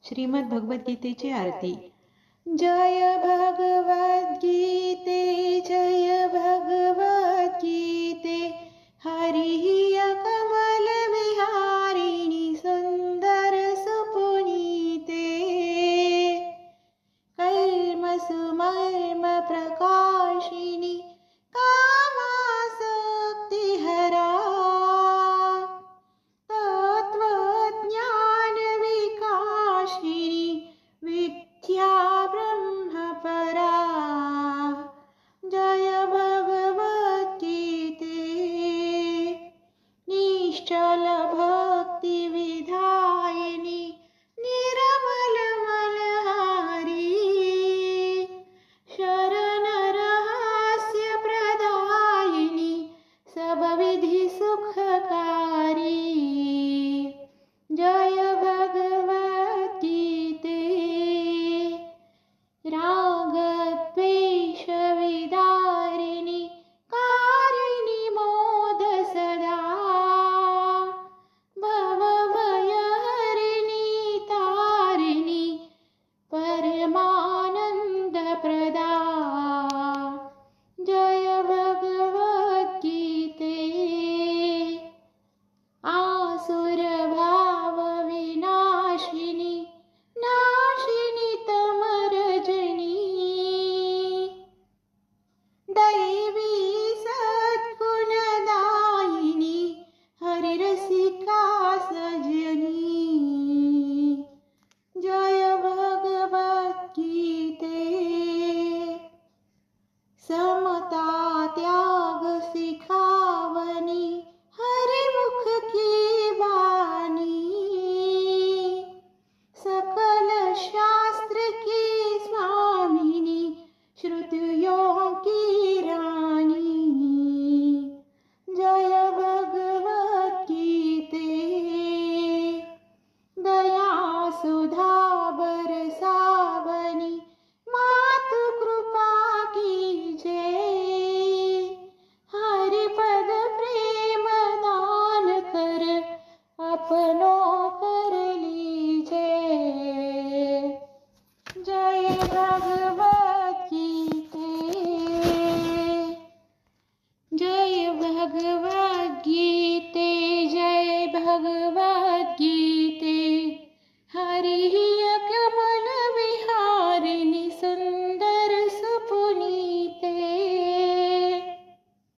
श्रीमद भगवद्गीतेची आरती। जय भगवद्गीते जय भगवद्गीते, हरिः कमल विहारिणि सुंदर सुपुनीते, कल्मषुमर्म प्रकाशिनि कामासक्तिहरा, तत्त्वज्ञान विकाशिनि विद्या ब्रह्मपरा। जय भगवद्गीते निश्चल भक्ति विधायिनी निर्मल मलहारी, शरण रहस्य प्रदायिनी सब विधि सुखकारी। जय भगवद्गीते राग द्वेष विदारिणी कारिणी मोद सदा, भवभयहरिणी तारिणी परमानंद प्रदा। जय भगवद्गीते आसुर भाव विनाशिनी नाशिनी तमरजनी, दैवी सद्गुणदायिनी हरिरसिका सजनी। जय भगवद्गीते समता त्याग सिखावनी हरिमुख की वाणी, सकल शास्त्र की स्वामिनी श्रुतियों की रानी। जय भगवद्गीते दया सुधा बरसावनी मातु कृपा कीजे, हरिपद प्रेम दान कर अपनो कर लीजे। जय भगवद्गीते जय भगवद्गीते जय भगवद्गीते।